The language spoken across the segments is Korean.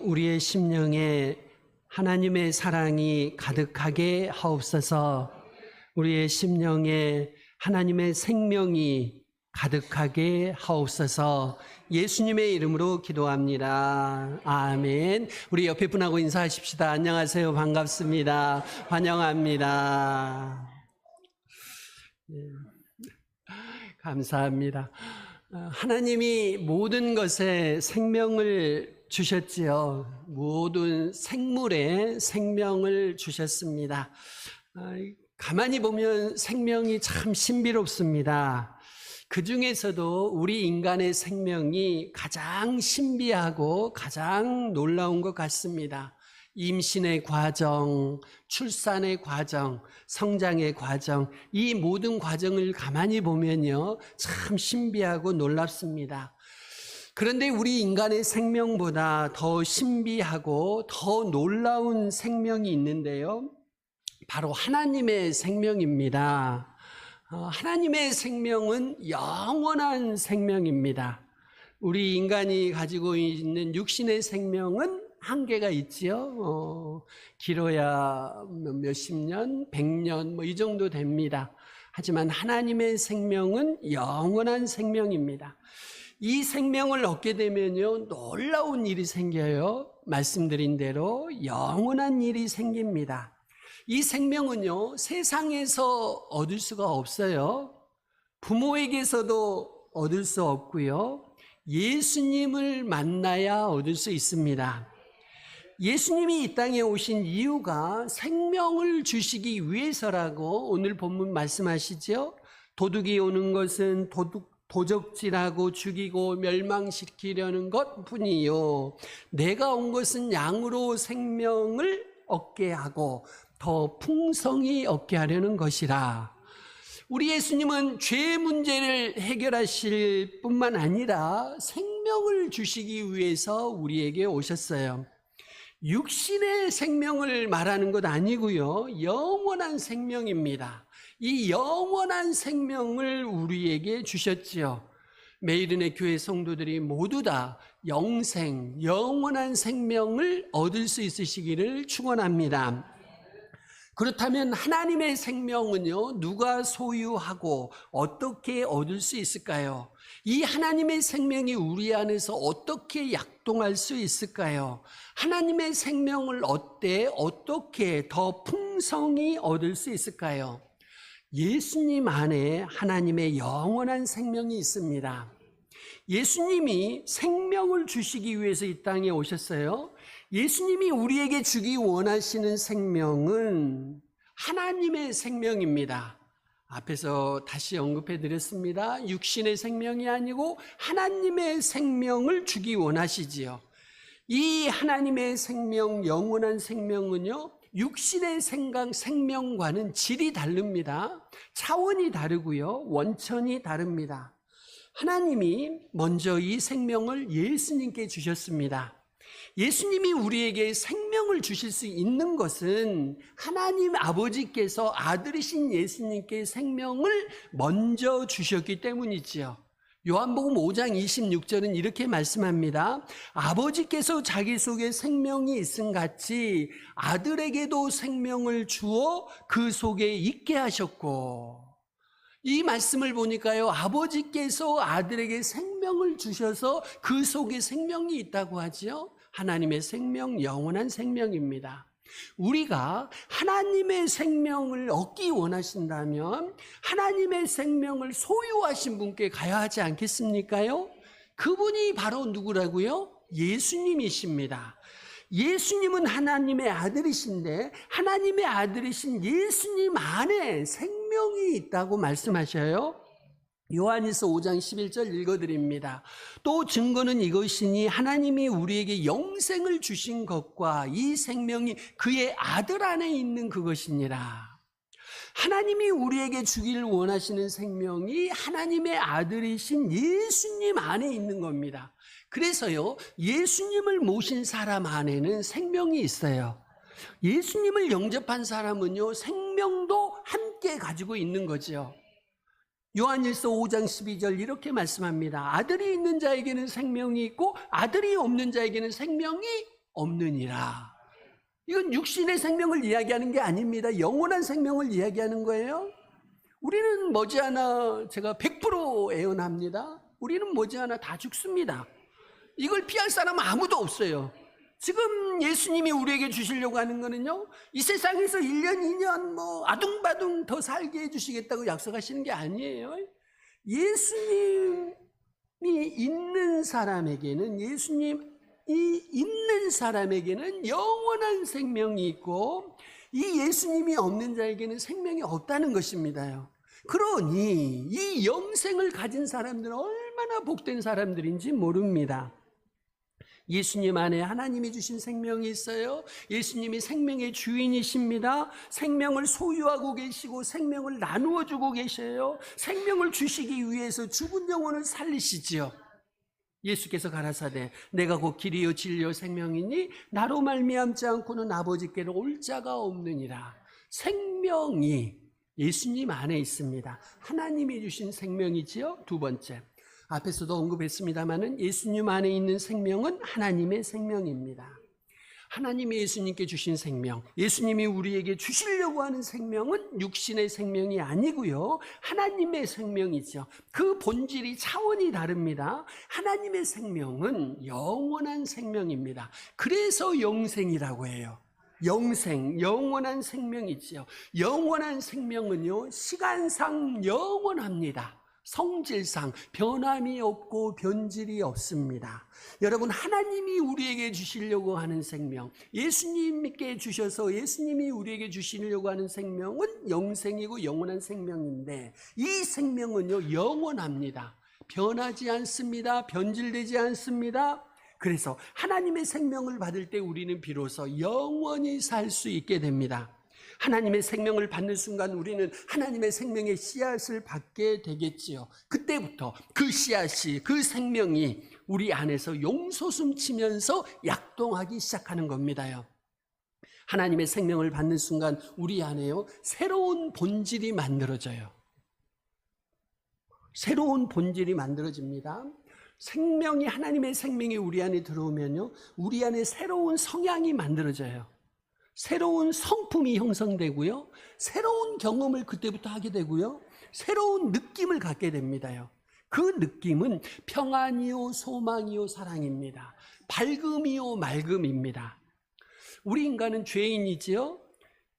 우리의 심령에 하나님의 사랑이 가득하게 하옵소서. 우리의 심령에 하나님의 생명이 가득하게 하옵소서. 예수님의 이름으로 기도합니다. 아멘. 우리 옆에 분하고 인사하십시다. 안녕하세요. 반갑습니다. 환영합니다. 감사합니다. 하나님이 모든 것에 생명을 주셨지요. 모든 생물에 생명을 주셨습니다. 가만히 보면 생명이 참 신비롭습니다. 그 중에서도 우리 인간의 생명이 가장 신비하고 가장 놀라운 것 같습니다. 임신의 과정, 출산의 과정, 성장의 과정, 이 모든 과정을 가만히 보면요, 참 신비하고 놀랍습니다. 그런데 우리 인간의 생명보다 더 신비하고 더 놀라운 생명이 있는데요, 바로 하나님의 생명입니다. 하나님의 생명은 영원한 생명입니다. 우리 인간이 가지고 있는 육신의 생명은 한계가 있지요. 길어야 몇십 년, 100년 이 정도 됩니다. 하지만 하나님의 생명은 영원한 생명입니다. 이 생명을 얻게 되면요, 놀라운 일이 생겨요. 말씀드린 대로 영원한 일이 생깁니다. 이 생명은요, 세상에서 얻을 수가 없어요. 부모에게서도 얻을 수 없고요. 예수님을 만나야 얻을 수 있습니다. 예수님이 이 땅에 오신 이유가 생명을 주시기 위해서라고 오늘 본문 말씀하시죠. 도둑이 오는 것은 도적질하고 죽이고 멸망시키려는 것뿐이요, 내가 온 것은 양으로 생명을 얻게 하고 더 풍성히 얻게 하려는 것이라. 우리 예수님은 죄 문제를 해결하실 뿐만 아니라 생명을 주시기 위해서 우리에게 오셨어요. 육신의 생명을 말하는 것 아니고요, 영원한 생명입니다. 이 영원한 생명을 우리에게 주셨지요. 매일은혜 교회 성도들이 모두 다 영생, 영원한 생명을 얻을 수 있으시기를 축원합니다. 그렇다면 하나님의 생명은요, 누가 소유하고 어떻게 얻을 수 있을까요? 이 하나님의 생명이 우리 안에서 어떻게 약동할 수 있을까요? 하나님의 생명을 어떻게 더 풍성히 얻을 수 있을까요? 예수님 안에 하나님의 영원한 생명이 있습니다. 예수님이 생명을 주시기 위해서 이 땅에 오셨어요. 예수님이 우리에게 주기 원하시는 생명은 하나님의 생명입니다. 앞에서 다시 언급해 드렸습니다. 육신의 생명이 아니고 하나님의 생명을 주기 원하시지요. 이 하나님의 생명, 영원한 생명은요, 육신의 생명과는 질이 다릅니다. 차원이 다르고요, 원천이 다릅니다. 하나님이 먼저 이 생명을 예수님께 주셨습니다. 예수님이 우리에게 생명을 주실 수 있는 것은 하나님 아버지께서 아들이신 예수님께 생명을 먼저 주셨기 때문이지요. 요한복음 5장 26절은 이렇게 말씀합니다. 아버지께서 자기 속에 생명이 있음 같이 아들에게도 생명을 주어 그 속에 있게 하셨고, 이 말씀을 보니까요, 아버지께서 아들에게 생명을 주셔서 그 속에 생명이 있다고 하지요. 하나님의 생명, 영원한 생명입니다. 우리가 하나님의 생명을 얻기 원하신다면 하나님의 생명을 소유하신 분께 가야 하지 않겠습니까요? 그분이 바로 누구라고요? 예수님이십니다. 예수님은 하나님의 아들이신데 하나님의 아들이신 예수님 안에 생명이 있다고 말씀하셔요. 요한일서 5장 11절 읽어드립니다. 또 증거는 이것이니 하나님이 우리에게 영생을 주신 것과 이 생명이 그의 아들 안에 있는 그것이니라. 하나님이 우리에게 주기를 원하시는 생명이 하나님의 아들이신 예수님 안에 있는 겁니다. 그래서요, 예수님을 모신 사람 안에는 생명이 있어요. 예수님을 영접한 사람은요, 생명도 함께 가지고 있는 거죠. 요한일서 5장 12절 이렇게 말씀합니다. 아들이 있는 자에게는 생명이 있고 아들이 없는 자에게는 생명이 없느니라. 이건 육신의 생명을 이야기하는 게 아닙니다. 영원한 생명을 이야기하는 거예요. 우리는 머지않아, 제가 100% 예언합니다. 우리는 머지않아 다 죽습니다. 이걸 피할 사람은 아무도 없어요. 지금 예수님이 우리에게 주시려고 하는 거는요, 이 세상에서 1년, 2년 아둥바둥 더 살게 해주시겠다고 약속하시는 게 아니에요. 예수님이 있는 사람에게는, 영원한 생명이 있고, 이 예수님이 없는 자에게는 생명이 없다는 것입니다. 그러니 이 영생을 가진 사람들은 얼마나 복된 사람들인지 모릅니다. 예수님 안에 하나님이 주신 생명이 있어요. 예수님이 생명의 주인이십니다. 생명을 소유하고 계시고 생명을 나누어 주고 계셔요. 생명을 주시기 위해서 죽은 영혼을 살리시지요. 예수께서 가라사대 내가 곧 길이요 진리요 생명이니 나로 말미암지 않고는 아버지께로 올 자가 없느니라. 생명이 예수님 안에 있습니다. 하나님이 주신 생명이지요. 두 번째, 앞에서도 언급했습니다마는 예수님 안에 있는 생명은 하나님의 생명입니다. 하나님이 예수님께 주신 생명, 예수님이 우리에게 주시려고 하는 생명은 육신의 생명이 아니고요, 하나님의 생명이죠. 그 본질이 차원이 다릅니다. 하나님의 생명은 영원한 생명입니다. 그래서 영생이라고 해요. 영생, 영원한 생명이지요. 영원한 생명은요, 시간상 영원합니다. 성질상 변함이 없고 변질이 없습니다. 여러분, 하나님이 우리에게 주시려고 하는 생명, 예수님께 주셔서 예수님이 우리에게 주시려고 하는 생명은 영생이고 영원한 생명인데, 이 생명은요, 영원합니다. 변하지 않습니다. 변질되지 않습니다. 그래서 하나님의 생명을 받을 때 우리는 비로소 영원히 살 수 있게 됩니다. 하나님의 생명을 받는 순간 우리는 하나님의 생명의 씨앗을 받게 되겠지요. 그때부터 그 씨앗이, 그 생명이 우리 안에서 용솟음 치면서 약동하기 시작하는 겁니다요. 하나님의 생명을 받는 순간 우리 안에요, 새로운 본질이 만들어져요. 새로운 본질이 만들어집니다. 생명이, 하나님의 생명이 우리 안에 들어오면요, 우리 안에 새로운 성향이 만들어져요. 새로운 성품이 형성되고요, 새로운 경험을 그때부터 하게 되고요, 새로운 느낌을 갖게 됩니다요. 그 느낌은 평안이요 소망이요 사랑입니다. 밝음이요 맑음입니다. 우리 인간은 죄인이지요.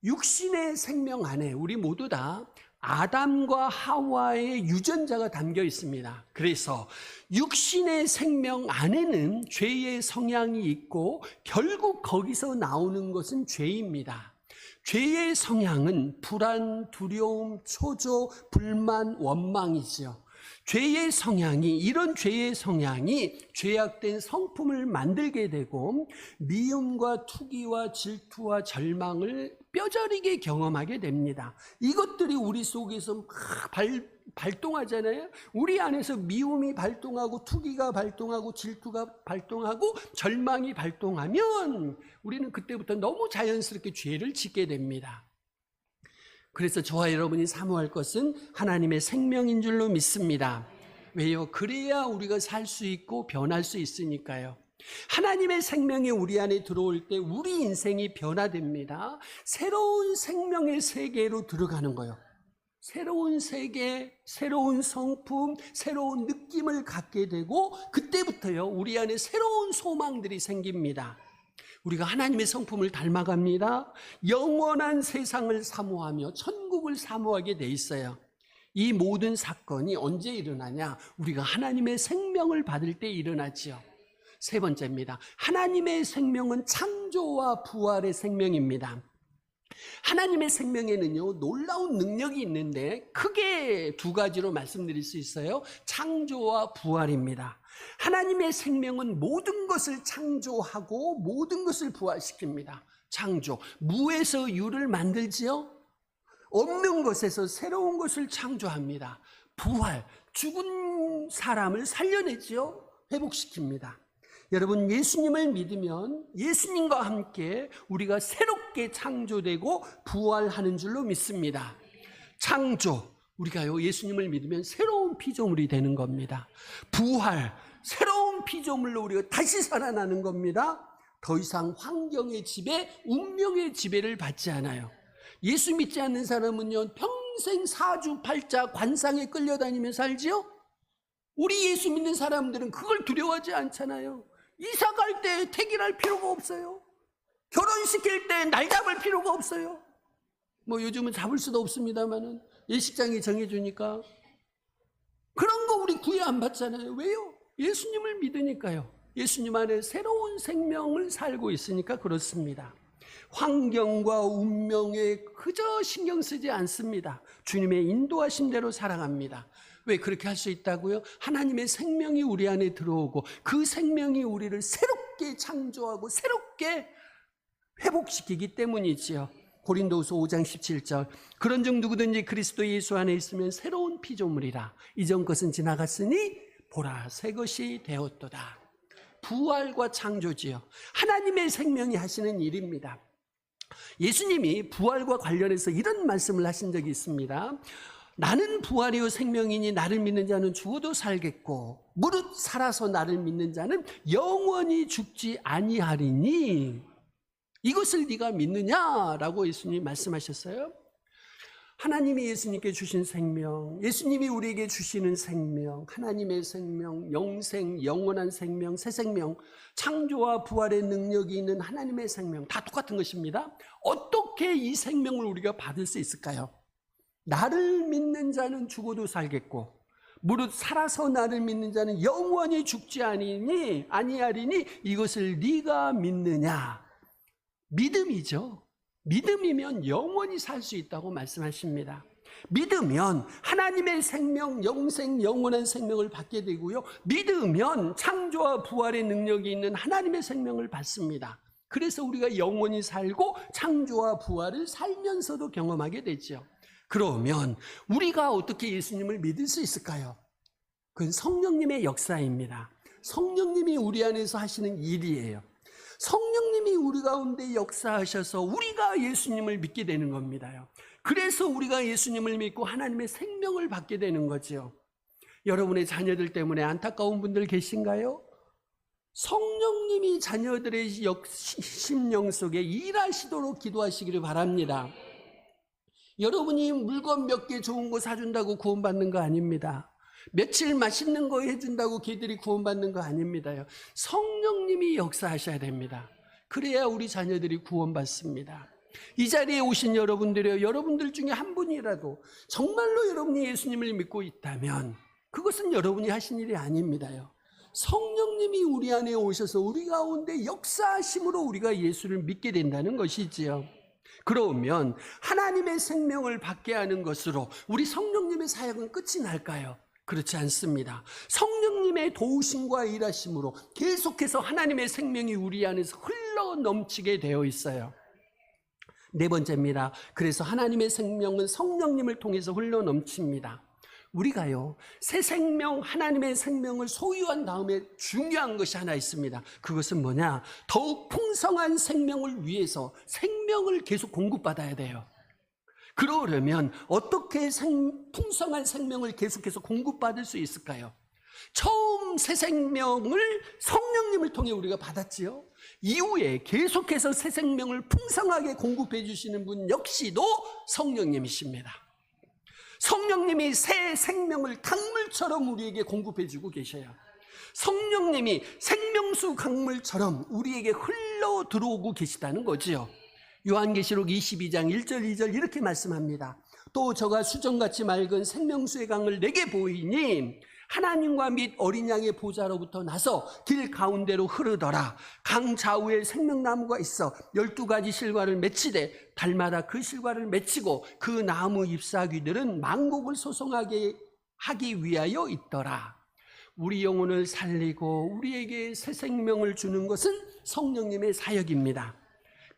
육신의 생명 안에 우리 모두 다 아담과 하와의 유전자가 담겨 있습니다. 그래서 육신의 생명 안에는 죄의 성향이 있고 결국 거기서 나오는 것은 죄입니다. 죄의 성향은 불안, 두려움, 초조, 불만, 원망이지요. 죄의 성향이, 이런 죄의 성향이 죄악된 성품을 만들게 되고 미움과 투기와 질투와 절망을 뼈저리게 경험하게 됩니다. 이것들이 우리 속에서 막 발동하잖아요. 우리 안에서 미움이 발동하고 투기가 발동하고 질투가 발동하고 절망이 발동하면 우리는 그때부터 너무 자연스럽게 죄를 짓게 됩니다. 그래서 저와 여러분이 사모할 것은 하나님의 생명인 줄로 믿습니다. 왜요? 그래야 우리가 살 수 있고 변할 수 있으니까요. 하나님의 생명이 우리 안에 들어올 때 우리 인생이 변화됩니다. 새로운 생명의 세계로 들어가는 거예요. 새로운 세계, 새로운 성품, 새로운 느낌을 갖게 되고 그때부터요, 우리 안에 새로운 소망들이 생깁니다. 우리가 하나님의 성품을 닮아갑니다. 영원한 세상을 사모하며 천국을 사모하게 돼 있어요. 이 모든 사건이 언제 일어나냐? 우리가 하나님의 생명을 받을 때 일어나지요. 세 번째입니다. 하나님의 생명은 창조와 부활의 생명입니다. 하나님의 생명에는요, 놀라운 능력이 있는데 크게 두 가지로 말씀드릴 수 있어요. 창조와 부활입니다. 하나님의 생명은 모든 것을 창조하고 모든 것을 부활시킵니다. 창조, 무에서 유를 만들지요. 없는 것에서 새로운 것을 창조합니다. 부활, 죽은 사람을 살려내지요. 회복시킵니다. 여러분, 예수님을 믿으면 예수님과 함께 우리가 새롭게 창조되고 부활하는 줄로 믿습니다. 창조, 우리가요, 예수님을 믿으면 새로운 피조물이 되는 겁니다. 부활, 새로운 피조물로 우리가 다시 살아나는 겁니다. 더 이상 환경의 지배, 운명의 지배를 받지 않아요. 예수 믿지 않는 사람은요, 평생 사주팔자 관상에 끌려다니며 살지요? 우리 예수 믿는 사람들은 그걸 두려워하지 않잖아요. 이사 갈 때 택일할 필요가 없어요. 결혼시킬 때 날 잡을 필요가 없어요. 뭐 요즘은 잡을 수도 없습니다만은 예식장이 정해주니까. 그런 거 우리 구애 안 받잖아요. 왜요? 예수님을 믿으니까요. 예수님 안에 새로운 생명을 살고 있으니까 그렇습니다. 환경과 운명에 그저 신경 쓰지 않습니다. 주님의 인도하심대로 살아갑니다. 왜 그렇게 할 수 있다고요? 하나님의 생명이 우리 안에 들어오고 그 생명이 우리를 새롭게 창조하고 새롭게 회복시키기 때문이지요. 고린도후서 5장 17절 그런즉 누구든지 그리스도 예수 안에 있으면 새로운 피조물이라 이전 것은 지나갔으니 보라 새 것이 되었도다. 부활과 창조지요. 하나님의 생명이 하시는 일입니다. 예수님이 부활과 관련해서 이런 말씀을 하신 적이 있습니다. 나는 부활이요 생명이니 나를 믿는 자는 죽어도 살겠고 무릇 살아서 나를 믿는 자는 영원히 죽지 아니하리니 이것을 네가 믿느냐라고 예수님이 말씀하셨어요. 하나님이 예수님께 주신 생명, 예수님이 우리에게 주시는 생명, 하나님의 생명, 영생, 영원한 생명, 새 생명, 창조와 부활의 능력이 있는 하나님의 생명 다 똑같은 것입니다. 어떻게 이 생명을 우리가 받을 수 있을까요? 나를 믿는 자는 죽어도 살겠고 무릇 살아서 나를 믿는 자는 영원히 죽지 아니하리니 이것을 네가 믿느냐? 믿음이죠. 믿음이면 영원히 살 수 있다고 말씀하십니다. 믿으면 하나님의 생명, 영생, 영원한 생명을 받게 되고요. 믿으면 창조와 부활의 능력이 있는 하나님의 생명을 받습니다. 그래서 우리가 영원히 살고 창조와 부활을 살면서도 경험하게 되죠. 그러면 우리가 어떻게 예수님을 믿을 수 있을까요? 그건 성령님의 역사입니다. 성령님이 우리 안에서 하시는 일이에요. 성령님이 우리 가운데 역사하셔서 우리가 예수님을 믿게 되는 겁니다. 그래서 우리가 예수님을 믿고 하나님의 생명을 받게 되는 거죠. 여러분의 자녀들 때문에 안타까운 분들 계신가요? 성령님이 자녀들의 심령 속에 일하시도록 기도하시기를 바랍니다. 여러분이 물건 몇 개 좋은 거 사준다고 구원받는 거 아닙니다. 며칠 맛있는 거 해준다고 걔들이 구원받는 거 아닙니다요. 성령님이 역사하셔야 됩니다. 그래야 우리 자녀들이 구원받습니다. 이 자리에 오신 여러분들이요, 여러분들 중에 한 분이라도 정말로 여러분이 예수님을 믿고 있다면 그것은 여러분이 하신 일이 아닙니다요. 성령님이 우리 안에 오셔서 우리 가운데 역사하심으로 우리가 예수를 믿게 된다는 것이지요. 그러면 하나님의 생명을 받게 하는 것으로 우리 성령님의 사역은 끝이 날까요? 그렇지 않습니다. 성령님의 도우심과 일하심으로 계속해서 하나님의 생명이 우리 안에서 흘러 넘치게 되어 있어요. 네 번째입니다. 그래서 하나님의 생명은 성령님을 통해서 흘러 넘칩니다. 우리가요, 새 생명, 하나님의 생명을 소유한 다음에 중요한 것이 하나 있습니다. 그것은 뭐냐? 더욱 풍성한 생명을 위해서 생명을 계속 공급받아야 돼요. 그러려면 어떻게 풍성한 생명을 계속해서 공급받을 수 있을까요? 처음 새 생명을 성령님을 통해 우리가 받았지요. 이후에 계속해서 새 생명을 풍성하게 공급해 주시는 분 역시도 성령님이십니다. 성령님이 새 생명을 강물처럼 우리에게 공급해 주고 계셔요. 성령님이 생명수 강물처럼 우리에게 흘러 들어오고 계시다는 거지요. 요한계시록 22장 1절 2절 이렇게 말씀합니다. 또 저가 수정같이 맑은 생명수의 강을 내게 보이니 하나님과 및 어린 양의 보좌로부터 나서 길 가운데로 흐르더라. 강 좌우에 생명나무가 있어 12가지 실과를 맺히되 달마다 그 실과를 맺히고 그 나무 잎사귀들은 만국을 소송하게 하기 위하여 있더라. 우리 영혼을 살리고 우리에게 새 생명을 주는 것은 성령님의 사역입니다.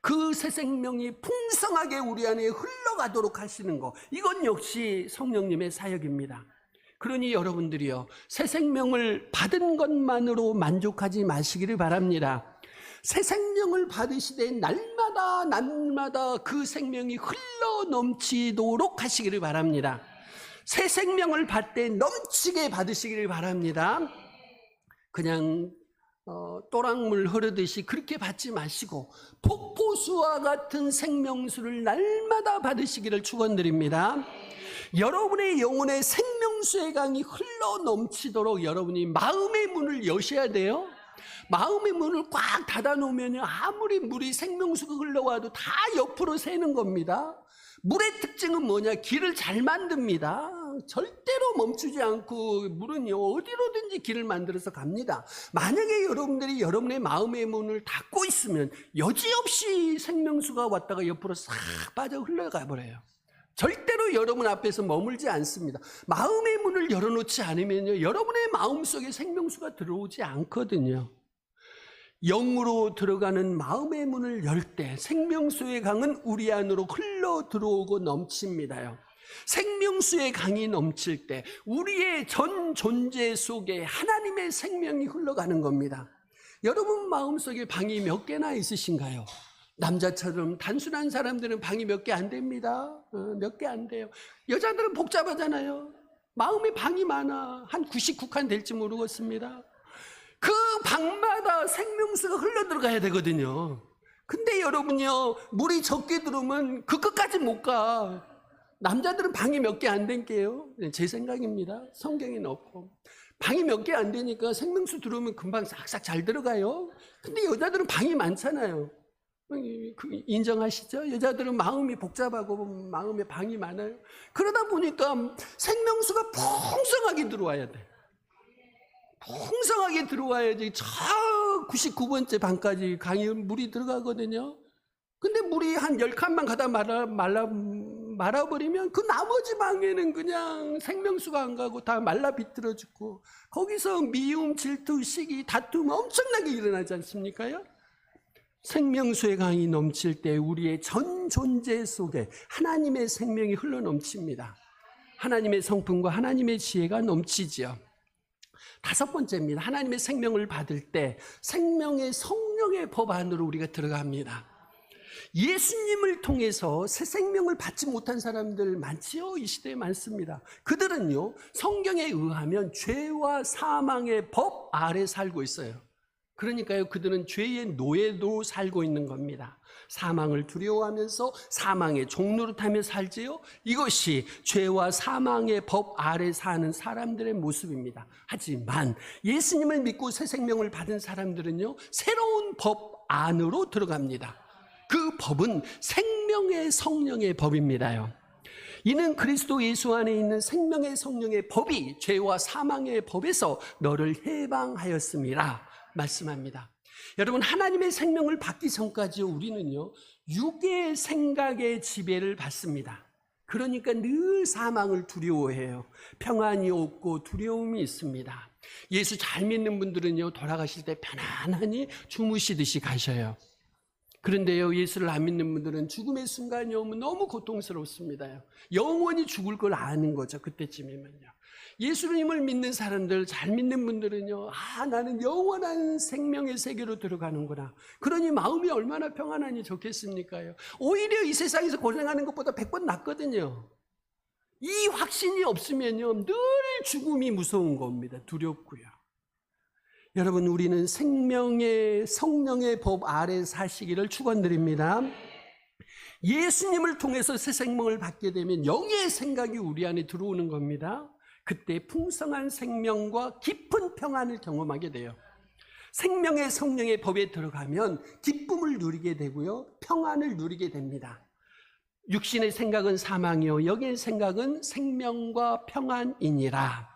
그 새 생명이 풍성하게 우리 안에 흘러가도록 하시는 것, 이건 역시 성령님의 사역입니다. 그러니 여러분들이요, 새 생명을 받은 것만으로 만족하지 마시기를 바랍니다. 새 생명을 받으시되 날마다 그 생명이 흘러 넘치도록 하시기를 바랍니다. 새 생명을 받되 넘치게 받으시기를 바랍니다. 그냥 또랑물 흐르듯이 그렇게 받지 마시고 폭포수와 같은 생명수를 날마다 받으시기를 축원드립니다. 여러분의 영혼의 생명수의 강이 흘러 넘치도록 여러분이 마음의 문을 여셔야 돼요. 마음의 문을 꽉 닫아 놓으면 아무리 물이 생명수가 흘러와도 다 옆으로 새는 겁니다. 물의 특징은 뭐냐? 길을 잘 만듭니다. 절대로 멈추지 않고 물은요 어디로든지 길을 만들어서 갑니다. 만약에 여러분들이 여러분의 마음의 문을 닫고 있으면 여지없이 생명수가 왔다가 옆으로 싹 빠져 흘러가 버려요. 절대로 여러분 앞에서 머물지 않습니다. 마음의 문을 열어놓지 않으면요 여러분의 마음속에 생명수가 들어오지 않거든요. 영으로 들어가는 마음의 문을 열 때 생명수의 강은 우리 안으로 흘러 들어오고 넘칩니다요. 생명수의 강이 넘칠 때 우리의 전 존재 속에 하나님의 생명이 흘러가는 겁니다. 여러분 마음속에 방이 몇 개나 있으신가요? 남자처럼 단순한 사람들은 방이 몇 개 안 됩니다. 몇 개 안 돼요. 여자들은 복잡하잖아요. 마음에 방이 많아. 한 99칸 될지 모르겠습니다. 그 방마다 생명수가 흘러 들어가야 되거든요. 근데 여러분요 물이 적게 들어오면 그 끝까지 못 가. 남자들은 방이 몇 개 안 된게요. 제 생각입니다. 성경에는 없고. 방이 몇 개 안 되니까 생명수 들어오면 금방 싹싹 잘 들어가요. 근데 여자들은 방이 많잖아요. 인정하시죠? 여자들은 마음이 복잡하고 마음에 방이 많아요. 그러다 보니까 생명수가 풍성하게 들어와야 돼. 풍성하게 들어와야지 저 99번째 방까지 강에 물이 들어가거든요. 근데 물이 한 10칸만 가다 말아버리면 그 나머지 방에는 그냥 생명수가 안 가고 다 말라 비틀어 죽고 거기서 미움, 질투, 시기, 다툼 엄청나게 일어나지 않습니까요? 생명수의 강이 넘칠 때 우리의 전 존재 속에 하나님의 생명이 흘러 넘칩니다. 하나님의 성품과 하나님의 지혜가 넘치지요. 5번째입니다. 하나님의 생명을 받을 때 생명의 성령의 법 안으로 우리가 들어갑니다. 예수님을 통해서 새 생명을 받지 못한 사람들 많지요? 이 시대에 많습니다. 그들은요 성경에 의하면 죄와 사망의 법 아래 살고 있어요. 그러니까요 그들은 죄의 노예로 살고 있는 겁니다. 사망을 두려워하면서 사망의 종노릇하며 살지요. 이것이 죄와 사망의 법 아래 사는 사람들의 모습입니다. 하지만 예수님을 믿고 새 생명을 받은 사람들은요 새로운 법 안으로 들어갑니다. 그 법은 생명의 성령의 법입니다요. 이는 그리스도 예수 안에 있는 생명의 성령의 법이 죄와 사망의 법에서 너를 해방하였음이라 말씀합니다. 여러분 하나님의 생명을 받기 전까지 우리는요 육의 생각의 지배를 받습니다. 그러니까 늘 사망을 두려워해요. 평안이 없고 두려움이 있습니다. 예수 잘 믿는 분들은요 돌아가실 때 편안하니 주무시듯이 가셔요. 그런데요 예수를 안 믿는 분들은 죽음의 순간이 오면 너무 고통스럽습니다. 영원히 죽을 걸 아는 거죠. 그때쯤이면요. 예수님을 믿는 사람들, 잘 믿는 분들은요 나는 영원한 생명의 세계로 들어가는구나. 그러니 마음이 얼마나 평안하니 좋겠습니까요. 오히려 이 세상에서 고생하는 것보다 100번 낫거든요. 이 확신이 없으면요 늘 죽음이 무서운 겁니다. 두렵고요. 여러분 우리는 생명의 성령의 법 아래 사시기를 축원드립니다. 예수님을 통해서 새 생명을 받게 되면 영의 생각이 우리 안에 들어오는 겁니다. 그때 풍성한 생명과 깊은 평안을 경험하게 돼요. 생명의 성령의 법에 들어가면 기쁨을 누리게 되고요 평안을 누리게 됩니다. 육신의 생각은 사망이요 영의 생각은 생명과 평안이니라.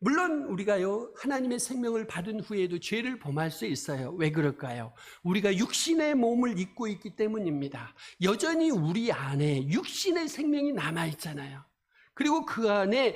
물론 우리가요 하나님의 생명을 받은 후에도 죄를 범할 수 있어요. 왜 그럴까요? 우리가 육신의 몸을 입고 있기 때문입니다. 여전히 우리 안에 육신의 생명이 남아있잖아요. 그리고 그 안에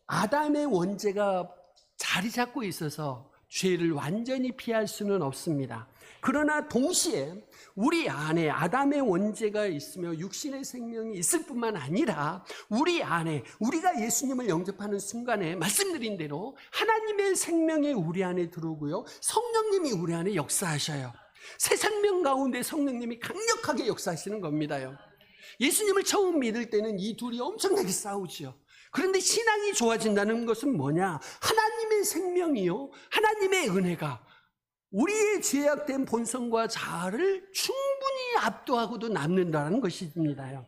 아담의 원죄가 자리 잡고 있어서 죄를 완전히 피할 수는 없습니다. 그러나 동시에 우리 안에 아담의 원죄가 있으며 육신의 생명이 있을 뿐만 아니라 우리 안에 우리가 예수님을 영접하는 순간에 말씀드린 대로 하나님의 생명이 우리 안에 들어오고요 성령님이 우리 안에 역사하셔요. 새 생명 가운데 성령님이 강력하게 역사하시는 겁니다요. 예수님을 처음 믿을 때는 이 둘이 엄청나게 싸우죠. 그런데 신앙이 좋아진다는 것은 뭐냐? 하나님의 생명이요 하나님의 은혜가 우리의 죄악된 본성과 자아를 충분히 압도하고도 남는다는 것입니다요.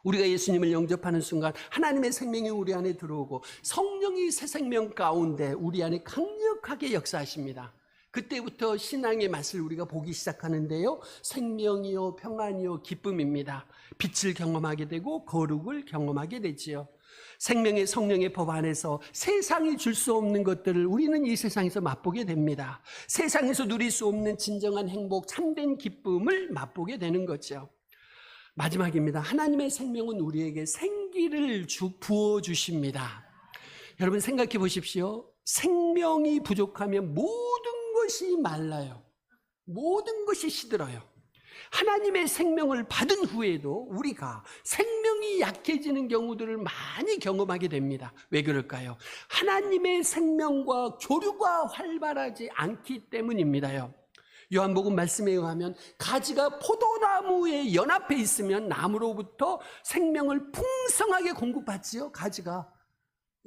우리가 예수님을 영접하는 순간 하나님의 생명이 우리 안에 들어오고 성령이 새 생명 가운데 우리 안에 강력하게 역사하십니다. 그때부터 신앙의 맛을 우리가 보기 시작하는데요, 생명이요 평안이요 기쁨입니다. 빛을 경험하게 되고 거룩을 경험하게 되지요. 생명의 성령의 법 안에서 세상이 줄 수 없는 것들을 우리는 이 세상에서 맛보게 됩니다. 세상에서 누릴 수 없는 진정한 행복, 참된 기쁨을 맛보게 되는 거죠. 마지막입니다. 하나님의 생명은 우리에게 생기를 부어주십니다. 여러분 생각해 보십시오. 생명이 부족하면 모든 것이 말라요. 모든 것이 시들어요. 하나님의 생명을 받은 후에도 우리가 생명이 약해지는 경우들을 많이 경험하게 됩니다. 왜 그럴까요? 하나님의 생명과 교류가 활발하지 않기 때문입니다요. 요한복음 말씀에 의하면 가지가 포도나무에 연합해 있으면 나무로부터 생명을 풍성하게 공급받지요. 가지가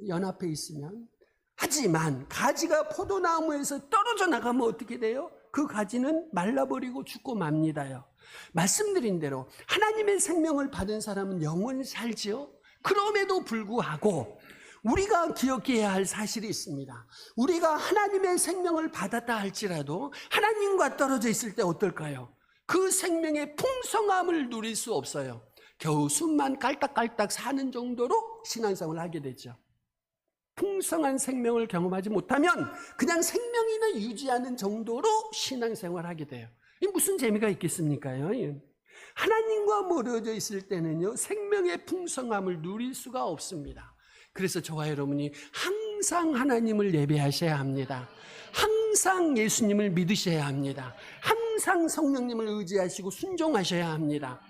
연합해 있으면. 하지만 가지가 포도나무에서 떨어져 나가면 어떻게 돼요? 그 가지는 말라버리고 죽고 맙니다요. 말씀드린 대로 하나님의 생명을 받은 사람은 영원히 살지요. 그럼에도 불구하고 우리가 기억해야 할 사실이 있습니다. 우리가 하나님의 생명을 받았다 할지라도 하나님과 떨어져 있을 때 어떨까요? 그 생명의 풍성함을 누릴 수 없어요. 겨우 숨만 깔딱깔딱 사는 정도로 신앙생활을 하게 되죠. 풍성한 생명을 경험하지 못하면 그냥 생명이나 유지하는 정도로 신앙생활을 하게 돼요. 이 무슨 재미가 있겠습니까요? 하나님과 멀어져 있을 때는요, 생명의 풍성함을 누릴 수가 없습니다. 그래서 저와 여러분이 항상 하나님을 예배하셔야 합니다. 항상 예수님을 믿으셔야 합니다. 항상 성령님을 의지하시고 순종하셔야 합니다.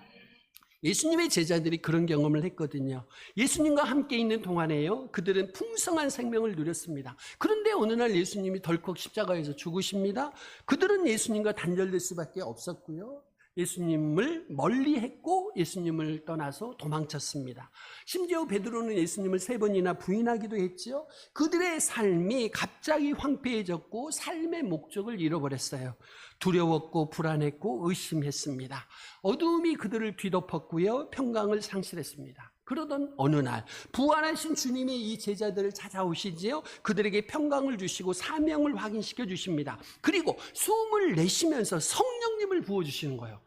예수님의 제자들이 그런 경험을 했거든요. 예수님과 함께 있는 동안에요, 그들은 풍성한 생명을 누렸습니다. 그런데 어느 날 예수님이 덜컥 십자가에서 죽으십니다. 그들은 예수님과 단절될 수밖에 없었고요, 예수님을 멀리했고 예수님을 떠나서 도망쳤습니다. 심지어 베드로는 예수님을 3번이나 부인하기도 했죠. 그들의 삶이 갑자기 황폐해졌고 삶의 목적을 잃어버렸어요. 두려웠고 불안했고 의심했습니다. 어두움이 그들을 뒤덮었고요, 평강을 상실했습니다. 그러던 어느 날 부활하신 주님이 이 제자들을 찾아오시지요. 그들에게 평강을 주시고 사명을 확인시켜 주십니다. 그리고 숨을 내쉬면서 성령님을 부어주시는 거예요.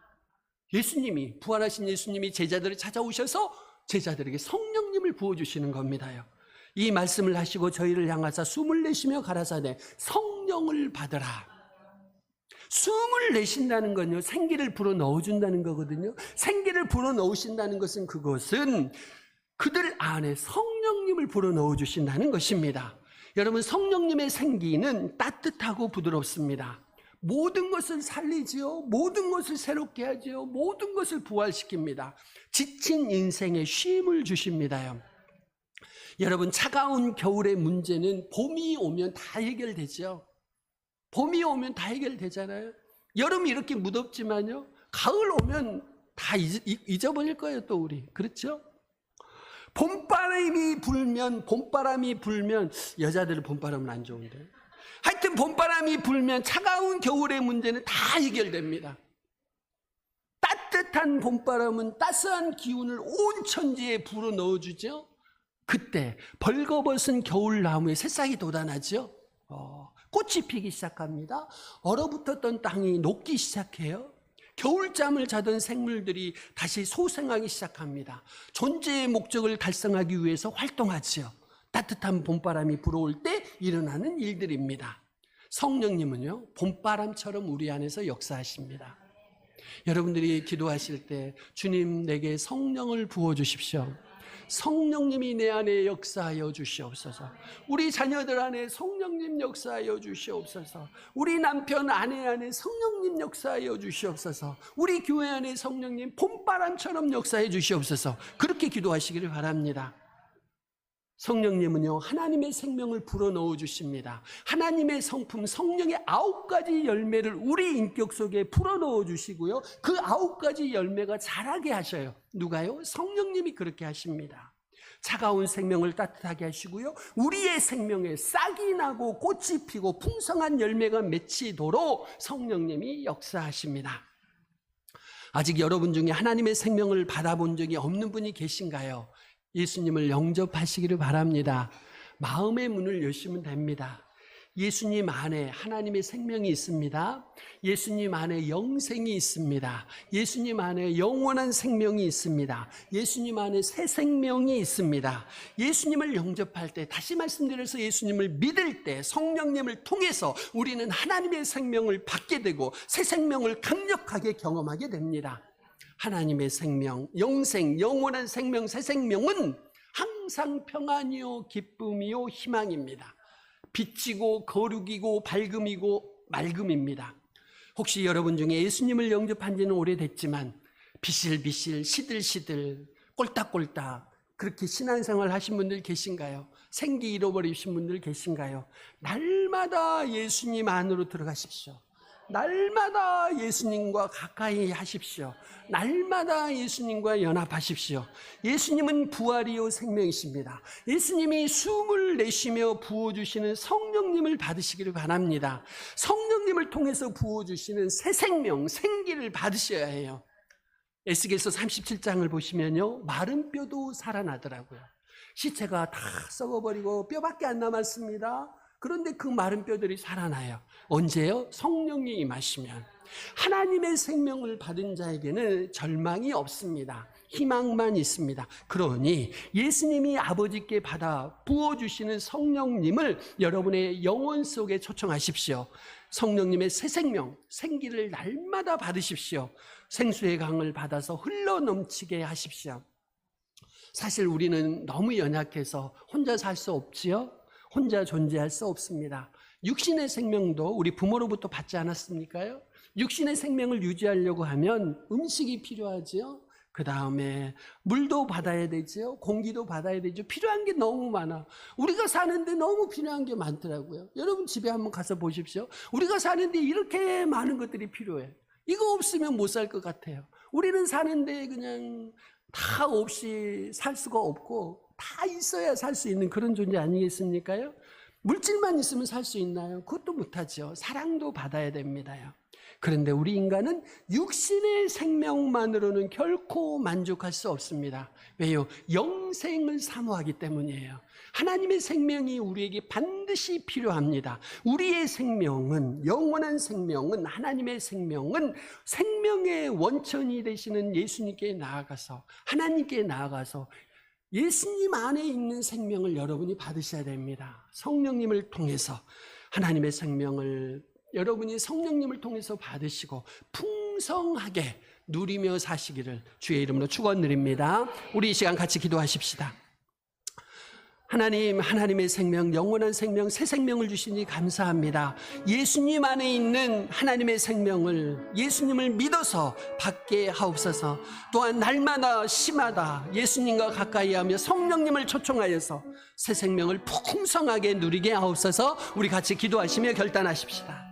예수님이, 부활하신 예수님이 제자들을 찾아오셔서 제자들에게 성령님을 부어주시는 겁니다요. 이 말씀을 하시고 저희를 향하사 숨을 내쉬며 가라사대 성령을 받으라. 숨을 내쉰다는 건요, 생기를 불어넣어준다는 거거든요. 생기를 불어넣으신다는 것은 그것은 그들 안에 성령님을 불어넣어주신다는 것입니다. 여러분, 성령님의 생기는 따뜻하고 부드럽습니다. 모든 것을 살리지요. 모든 것을 새롭게 하지요. 모든 것을 부활시킵니다. 지친 인생에 쉼을 주십니다요. 여러분, 차가운 겨울의 문제는 봄이 오면 다 해결되죠. 봄이 오면 다 해결되잖아요. 여름이 이렇게 무덥지만요, 가을 오면 다 잊어버릴 거예요, 또 우리. 그렇죠? 봄바람이 불면, 여자들은 봄바람은 안 좋은데. 하여튼 봄바람이 불면 차가운 겨울의 문제는 다 해결됩니다. 따뜻한 봄바람은 따스한 기운을 온 천지에 불어넣어주죠. 그때 벌거벗은 겨울나무에 새싹이 돋아나죠. 꽃이 피기 시작합니다. 얼어붙었던 땅이 녹기 시작해요. 겨울잠을 자던 생물들이 다시 소생하기 시작합니다. 존재의 목적을 달성하기 위해서 활동하지요. 따뜻한 봄바람이 불어올 때 일어나는 일들입니다. 성령님은요, 봄바람처럼 우리 안에서 역사하십니다. 여러분들이 기도하실 때 주님, 내게 성령을 부어주십시오. 성령님이 내 안에 역사하여 주시옵소서. 우리 자녀들 안에 성령님 역사하여 주시옵소서. 우리 남편 아내 안에 성령님 역사하여 주시옵소서. 우리 교회 안에 성령님 봄바람처럼 역사해 주시옵소서. 그렇게 기도하시기를 바랍니다. 성령님은요, 하나님의 생명을 불어넣어 주십니다. 하나님의 성품, 성령의 9가지 열매를 우리 인격 속에 불어넣어 주시고요, 그 9가지 열매가 자라게 하셔요. 누가요? 성령님이 그렇게 하십니다. 차가운 생명을 따뜻하게 하시고요, 우리의 생명에 싹이 나고 꽃이 피고 풍성한 열매가 맺히도록 성령님이 역사하십니다. 아직 여러분 중에 하나님의 생명을 받아본 적이 없는 분이 계신가요? 예수님을 영접하시기를 바랍니다. 마음의 문을 여시면 됩니다. 예수님 안에 하나님의 생명이 있습니다. 예수님 안에 영생이 있습니다. 예수님 안에 영원한 생명이 있습니다. 예수님 안에 새 생명이 있습니다. 예수님을 영접할 때, 다시 말씀드려서 예수님을 믿을 때 성령님을 통해서 우리는 하나님의 생명을 받게 되고 새 생명을 강력하게 경험하게 됩니다. 하나님의 생명, 영생, 영원한 생명, 새 생명은 항상 평안이요 기쁨이요 희망입니다. 빛이고 거룩이고 밝음이고 맑음입니다. 혹시 여러분 중에 예수님을 영접한 지는 오래됐지만 비실비실 시들시들 꼴딱꼴딱 그렇게 신앙생활 하신 분들 계신가요? 생기 잃어버리신 분들 계신가요? 날마다 예수님 안으로 들어가십시오. 날마다 예수님과 가까이 하십시오. 날마다 예수님과 연합하십시오. 예수님은 부활이요 생명이십니다. 예수님이 숨을 내쉬며 부어주시는 성령님을 받으시기를 바랍니다. 성령님을 통해서 부어주시는 새 생명, 생기를 받으셔야 해요. 에스겔서 37장을 보시면요, 마른 뼈도 살아나더라고요. 시체가 다 썩어버리고 뼈밖에 안 남았습니다. 그런데 그 마른 뼈들이 살아나요. 언제요? 성령이 임하시면. 하나님의 생명을 받은 자에게는 절망이 없습니다. 희망만 있습니다. 그러니 예수님이 아버지께 받아 부어주시는 성령님을 여러분의 영혼 속에 초청하십시오. 성령님의 새 생명, 생기를 날마다 받으십시오. 생수의 강을 받아서 흘러넘치게 하십시오. 사실 우리는 너무 연약해서 혼자 살 수 없지요? 혼자 존재할 수 없습니다. 육신의 생명도 우리 부모로부터 받지 않았습니까요? 육신의 생명을 유지하려고 하면 음식이 필요하지요. 그 다음에 물도 받아야 되지요. 공기도 받아야 되죠. 필요한 게 너무 많아. 우리가 사는데 너무 필요한 게 많더라고요. 여러분 집에 한번 가서 보십시오. 우리가 사는데 이렇게 많은 것들이 필요해. 이거 없으면 못 살 것 같아요. 우리는 사는데 그냥 다 없이 살 수가 없고 다 있어야 살 수 있는 그런 존재 아니겠습니까요? 물질만 있으면 살 수 있나요? 그것도 못하죠. 사랑도 받아야 됩니다요. 그런데 우리 인간은 육신의 생명만으로는 결코 만족할 수 없습니다. 왜요? 영생을 사모하기 때문이에요. 하나님의 생명이 우리에게 반드시 필요합니다. 우리의 생명은, 영원한 생명은, 하나님의 생명은 생명의 원천이 되시는 예수님께 나아가서, 하나님께 나아가서 예수님 안에 있는 생명을 여러분이 받으셔야 됩니다. 성령님을 통해서 하나님의 생명을 여러분이 성령님을 통해서 받으시고 풍성하게 누리며 사시기를 주의 이름으로 축원드립니다. 우리 이 시간 같이 기도하십시다. 하나님, 하나님의 생명, 영원한 생명, 새 생명을 주시니 감사합니다. 예수님 안에 있는 하나님의 생명을, 예수님을 믿어서 받게 하옵소서. 또한 날마다 시마다 예수님과 가까이 하며 성령님을 초청하여서 새 생명을 풍성하게 누리게 하옵소서. 우리 같이 기도하시며 결단하십시다.